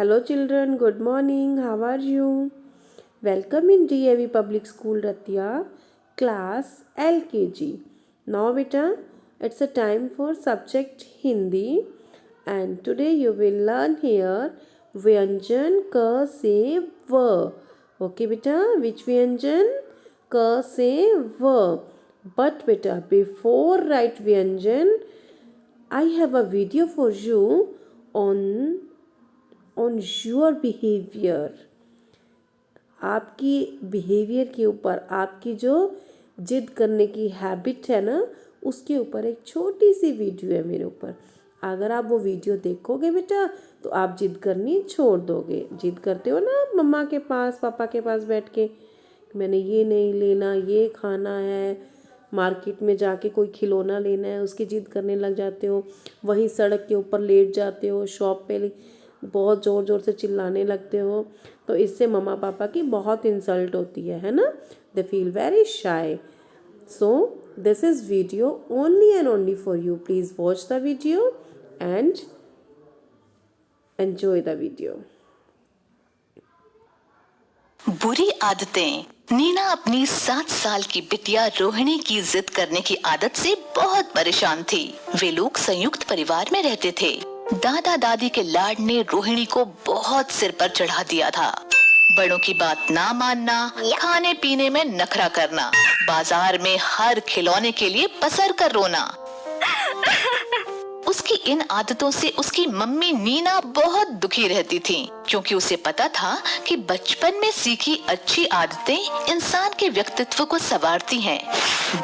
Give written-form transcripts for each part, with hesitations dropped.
Hello children, good morning. How are you? Welcome in DAV Public School Ratia, class LKG. Now beta, it's a time for subject Hindi and today you will learn here Vyanjan K se V. Okay beta, which Vyanjan? K se V. But beta, before write Vyanjan, I have a video for you on your behavior. आपकी behaviour के ऊपर, आपकी जो जिद करने की habit है ना, उसके ऊपर एक छोटी सी वीडियो है मेरे ऊपर. अगर आप वो वीडियो देखोगे बेटा तो आप जिद करनी छोड़ दोगे. जिद करते हो ना मम्मा के पास, पापा के पास बैठ के, मैंने ये नहीं लेना, ये खाना है, मार्केट में जाके कोई खिलौना लेना है, उसकी जिद करने लग जाते हो. वहीं सड़क के ऊपर लेट जाते हो, शॉप पे बहुत ज़ोर ज़ोर से चिल्लाने लगते हो. तो इससे मम्मा पापा की बहुत इंसल्ट होती है ना. They feel very shy. So this is video only and only for you. Please watch the video and enjoy the video. बुरी आदतें. नीना अपनी 7 साल की बिटिया रोहिणी की जिद करने की आदत से बहुत परेशान थी. वे लोग संयुक्त परिवार में रहते थे. दादा दादी के लाड ने रोहिणी को बहुत सिर पर चढ़ा दिया था. बड़ों की बात ना मानना, खाने पीने में नखरा करना, बाजार में हर खिलौने के लिए पसर कर रोना. उसकी इन आदतों से उसकी मम्मी नीना बहुत दुखी रहती थी, क्योंकि उसे पता था कि बचपन में सीखी अच्छी आदतें इंसान के व्यक्तित्व को संवारती हैं,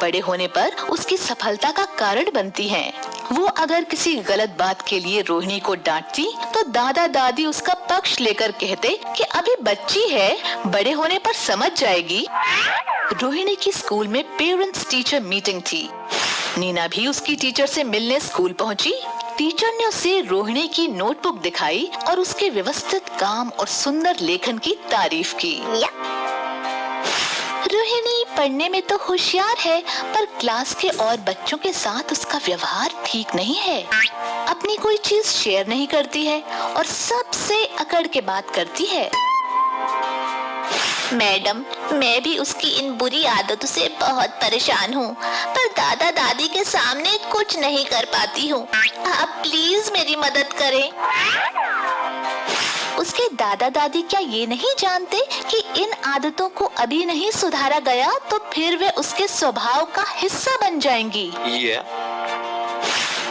बड़े होने पर उसकी सफलता का कारण बनती हैं. वो अगर किसी गलत बात के लिए रोहिणी को डांटती तो दादा दादी उसका पक्ष लेकर कहते कि अभी बच्ची है, बड़े होने पर समझ जाएगी. रोहिणी की स्कूल में पेरेंट्स टीचर मीटिंग थी. नीना भी उसकी टीचर से मिलने स्कूल पहुंची. टीचर ने उसे रोहिणी की नोटबुक दिखाई और उसके व्यवस्थित काम और सुंदर लेखन की तारीफ की. रोहिणी पढ़ने में तो होशियार है, पर क्लास के और बच्चों के साथ उसका व्यवहार ठीक नहीं है. अपनी कोई चीज शेयर नहीं करती है और सबसे अकड़ के बात करती है. मैडम, मैं भी उसकी इन बुरी आदतों से बहुत परेशान हूँ, पर दादा दादी के सामने कुछ नहीं कर पाती हूँ. आप प्लीज मेरी मदद करें. उसके दादा दादी क्या ये नहीं जानते कि इन आदतों को अभी नहीं सुधारा गया तो फिर वे उसके स्वभाव का हिस्सा बन जाएंगी.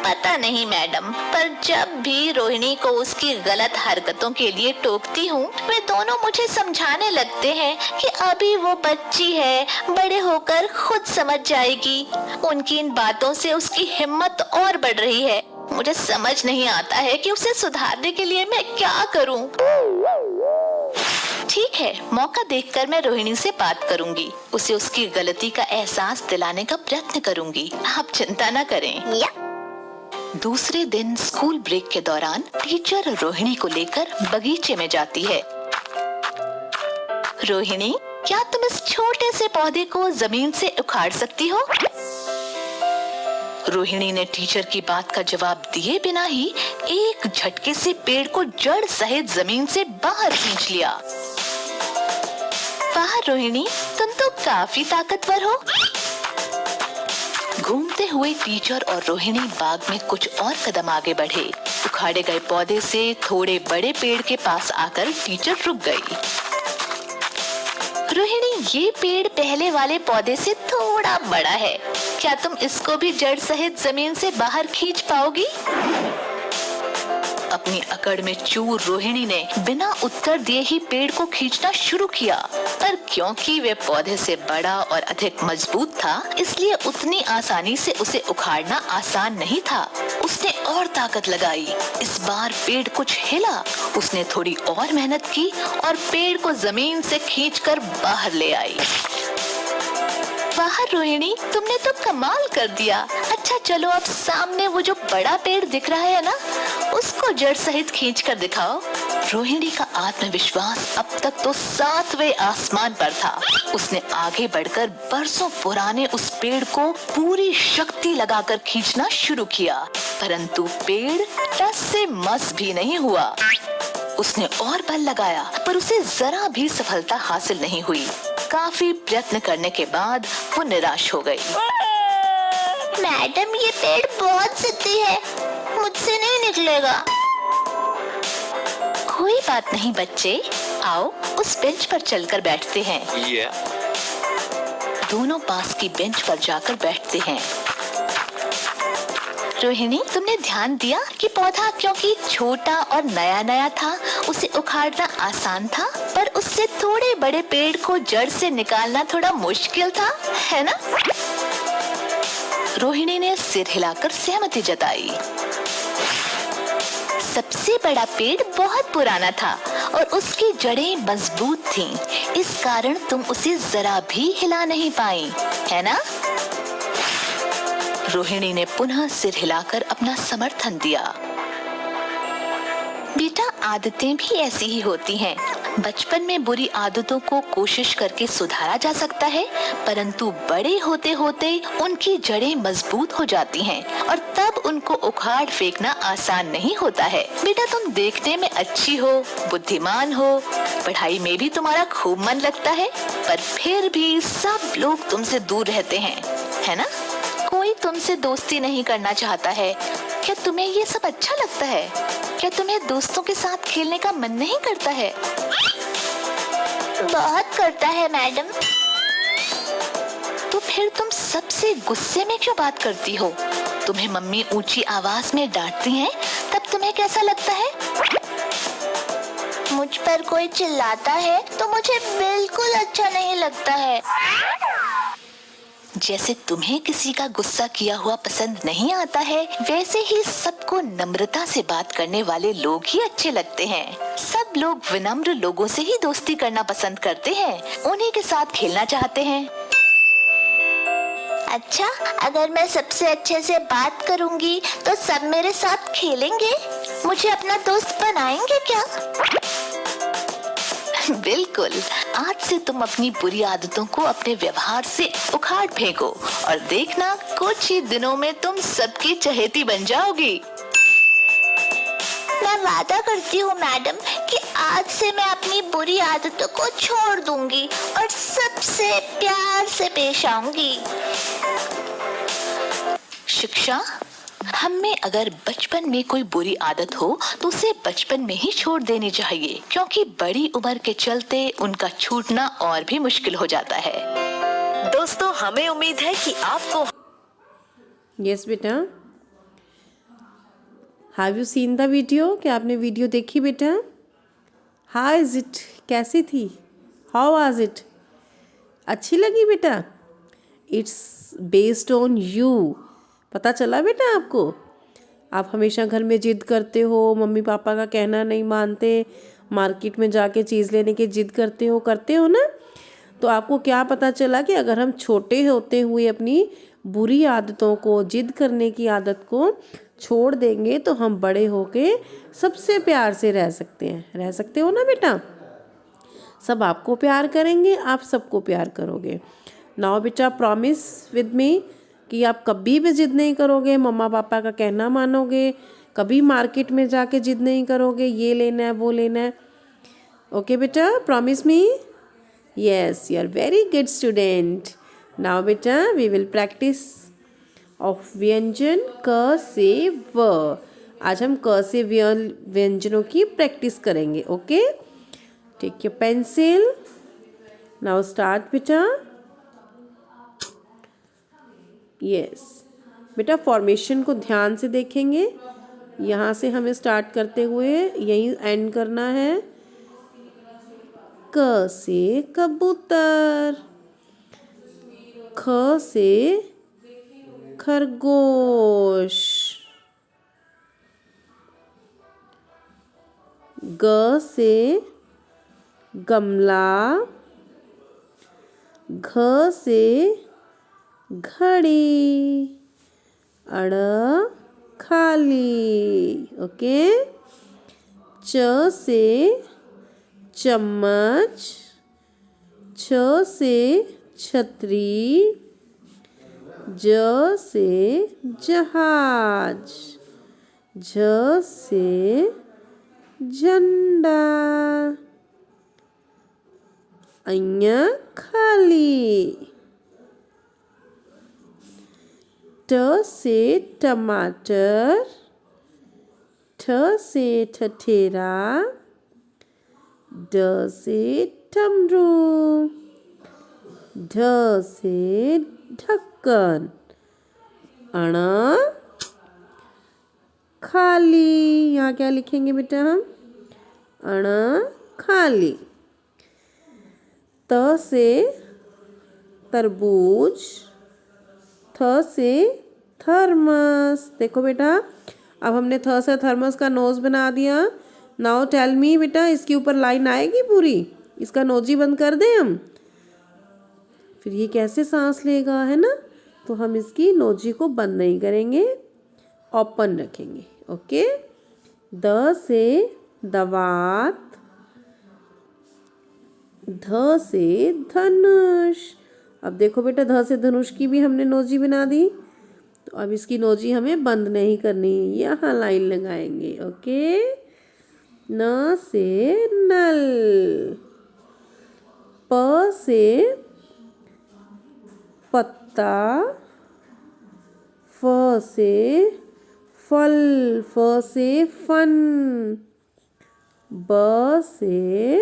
पता नहीं मैडम, पर जब भी रोहिणी को उसकी गलत हरकतों के लिए टोकती हूँ, वे दोनों मुझे समझाने लगते हैं कि अभी वो बच्ची है, बड़े होकर खुद समझ जाएगी. उनकी इन बातों से उसकी हिम्मत और बढ़ रही है. मुझे समझ नहीं आता है कि उसे सुधारने के लिए मैं क्या करूं. ठीक है, मौका देखकर मैं रोहिणी से बात करूंगी. उसे उसकी गलती का एहसास दिलाने का प्रयत्न करूंगी. आप चिंता न करें. दूसरे दिन स्कूल ब्रेक के दौरान टीचर रोहिणी को लेकर बगीचे में जाती है. रोहिणी, क्या तुम इस छोटे से पौधे को जमीन से उखाड़ सकती हो? रोहिणी ने टीचर की बात का जवाब दिए बिना ही एक झटके से पेड़ को जड़ सहित जमीन से बाहर खींच लिया. वाह रोहिणी, तुम तो काफी ताकतवर हो. घूमते हुए टीचर और रोहिणी बाग में कुछ और कदम आगे बढ़े. उखाड़े गए पौधे से थोड़े बड़े पेड़ के पास आकर टीचर रुक गई. रोहिणी, ये पेड़ पहले वाले पौधे से थोड़ा बड़ा है. क्या तुम इसको भी जड़ सहित जमीन से बाहर खींच पाओगी? अपनी अकड़ में चूर रोहिणी ने बिना उत्तर दिए ही पेड़ को खींचना शुरू किया, पर क्योंकि वे पौधे से बड़ा और अधिक मजबूत था, इसलिए उतनी आसानी से उसे उखाड़ना आसान नहीं था. उसने और ताकत लगाई. इस बार पेड़ कुछ हिला. उसने थोड़ी और मेहनत की और पेड़ को जमीन से खींचकर बाहर ले आई. वाह रोहिणी, तुमने तो कमाल कर दिया. अच्छा चलो, अब सामने वो जो बड़ा पेड़ दिख रहा है ना, उसको जड़ सहित खींच कर दिखाओ. रोहिणी का आत्मविश्वास अब तक तो 7वें आसमान पर था. उसने आगे बढ़कर बरसों पुराने उस पेड़ को पूरी शक्ति लगाकर खींचना शुरू किया, परंतु पेड़ टस से मस भी नहीं हुआ. उसने और बल लगाया पर उसे जरा भी सफलता हासिल नहीं हुई। काफी प्रयत्न करने के बाद वो निराश हो गई। मैडम, ये पेड़ बहुत जिद्दी है, मुझसे नहीं निकलेगा। कोई बात नहीं बच्चे, आओ उस बेंच पर चलकर बैठते हैं। दोनों पास की बेंच पर जाकर बैठते हैं। रोहिणी, तुमने ध्यान दिया कि पौधा क्योंकि छोटा और नया नया था, उसे उखाड़ना आसान था, पर उससे थोड़े बड़े पेड़ को जड़ से निकालना थोड़ा मुश्किल था, है ना? रोहिणी ने सिर हिलाकर सहमति जताई। सबसे बड़ा पेड़ बहुत पुराना था और उसकी जड़ें मजबूत थीं, इस कारण तुम उसे जरा भी हिला नहीं पाई, है ना? रोहिणी ने पुनः सिर हिलाकर अपना समर्थन दिया। बेटा, आदतें भी ऐसी ही होती हैं। बचपन में बुरी आदतों को कोशिश करके सुधारा जा सकता है, परंतु बड़े होते होते उनकी जड़ें मजबूत हो जाती हैं और तब उनको उखाड़ फेंकना आसान नहीं होता है। बेटा, तुम देखने में अच्छी हो, बुद्धिमान हो, पढ़ाई में भी तुम्हारा खूब मन लगता है, पर फिर भी सब लोग तुमसे दूर रहते हैं, है ना? कोई तुमसे दोस्ती नहीं करना चाहता है। क्या तुम्हें ये सब अच्छा लगता है? क्या तुम्हें दोस्तों के साथ खेलने का मन नहीं करता है? बहुत करता है मैडम। तो फिर तुम सबसे गुस्से में क्यों बात करती हो? तुम्हें मम्मी ऊंची आवाज में डांटती हैं, तब तुम्हें कैसा लगता है? मुझ पर कोई चिल्लाता है तो मुझे बिल्कुल अच्छा नहीं लगता है। जैसे तुम्हें किसी का गुस्सा किया हुआ पसंद नहीं आता है, वैसे ही सबको नम्रता से बात करने वाले लोग ही अच्छे लगते हैं। सब लोग विनम्र लोगों से ही दोस्ती करना पसंद करते हैं, उन्हीं के साथ खेलना चाहते हैं। अच्छा, अगर मैं सबसे अच्छे से बात करूंगी तो सब मेरे साथ खेलेंगे? मुझे अपना दोस्त बनाएंगे क्या? बिल्कुल। आज से तुम अपनी बुरी आदतों को अपने व्यवहार से उखाड़ फेंको और देखना कुछ ही दिनों में तुम सबकी चहेती बन जाओगी। मैं वादा करती हूँ मैडम कि आज से मैं अपनी बुरी आदतों को छोड़ दूंगी और सबसे प्यार से पेश आऊंगी। शिक्षा, हम में अगर बचपन में कोई बुरी आदत हो तो उसे बचपन में ही छोड़ देनी चाहिए, क्योंकि बड़ी उम्र के चलते उनका छूटना और भी मुश्किल हो जाता है। दोस्तों, हमें उम्मीद है कि आपको यस बेटा, have you seen the video? क्या आपने वीडियो देखी बेटा? How is it? कैसी थी? How was it? अच्छी लगी बेटा? It's based on you. पता चला बेटा आपको? आप हमेशा घर में जिद करते हो, मम्मी पापा का कहना नहीं मानते, मार्केट में जाके चीज़ लेने की जिद करते हो ना? तो आपको क्या पता चला कि अगर हम छोटे होते हुए अपनी बुरी आदतों को, जिद करने की आदत को छोड़ देंगे तो हम बड़े होके सबसे प्यार से रह सकते हैं। रह सकते हो ना बेटा? सब आपको प्यार करेंगे, आप सबको प्यार करोगे। नाउ बेटा, प्रॉमिस विद मी कि आप कभी भी जिद नहीं करोगे, मम्मा पापा का कहना मानोगे, कभी मार्केट में जाके जिद नहीं करोगे, ये लेना है वो लेना है। ओके बेटा, promise me? Yes, you are very good student. Now बेटा, वी विल प्रैक्टिस ऑफ व्यंजन क से व। आज हम क से व्यंजनों की प्रैक्टिस करेंगे। Okay, take your pencil, now start बेटा। यस बेटा, फॉर्मेशन को ध्यान से देखेंगे। यहाँ से हमें स्टार्ट करते हुए यहीं एंड करना है। क से कबूतर, ख से खरगोश, ग से गमला, घ से घड़ी, अड़ खाली। ओके, च से चम्मच, छ से छतरी, ज से जहाज, झ से झंडा। અહીંયા खाली। ट से टमाटर, ठ से ठठेरा, ड से डमरू, ढ से ढक्कन, अण खाली। यहाँ क्या लिखेंगे बेटा हम? अण खाली। त से तरबूज, थ से थर्मस। देखो बेटा, अब हमने थ से थर्मस का नोज बना दिया। नाउ टेल मी बेटा, इसके ऊपर लाइन आएगी पूरी? इसका नोज ही बंद कर दें हम? फिर ये कैसे सांस लेगा, है ना? तो हम इसकी नोजी को बंद नहीं करेंगे, ओपन रखेंगे। ओके। द से दवात, ध से धनुष। अब देखो बेटा, ध से धनुष की भी हमने नोजी बना दी। तो अब इसकी नोजी हमें बंद नहीं करनी, यहाँ लाइन लगाएंगे। ओके। न से नल, प से पत्ता, फ से फल, फ से फन, ब से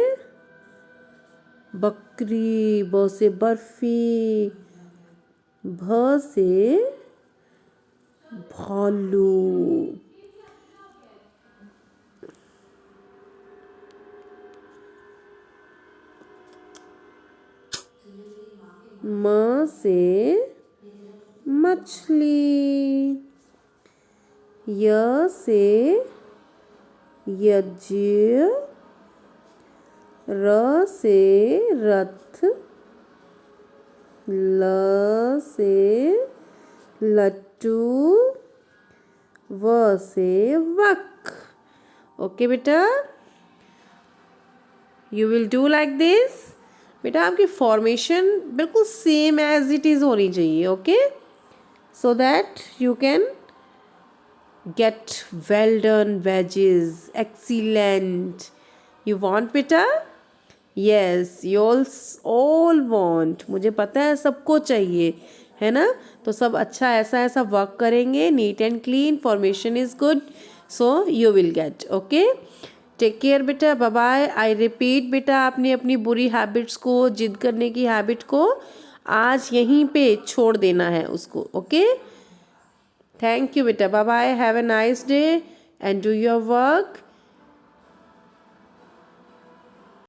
बकरी, ब से बर्फी, भ से भालू। म से मछली, य से यज्ञ, र से रथ, ल से लट्टू, व से वक। ओके बेटा, you will do like this. बेटा आपकी फॉर्मेशन बिल्कुल सेम एज इट इज़ होनी चाहिए। Okay, so that you can get well done wedges. Excellent. You want बेटा? Yes, you all want. मुझे पता है सबको चाहिए, है ना? तो सब अच्छा ऐसा ऐसा वर्क करेंगे, neat and clean, formation is good, so you will get. Okay, take care बेटा, बाय बाय। आई रिपीट बेटा, आपने अपनी बुरी हैबिट्स को, जिद करने की हैबिट को आज यहीं पे छोड़ देना है उसको। Okay, thank you beta, bye bye, have a nice day and do your work.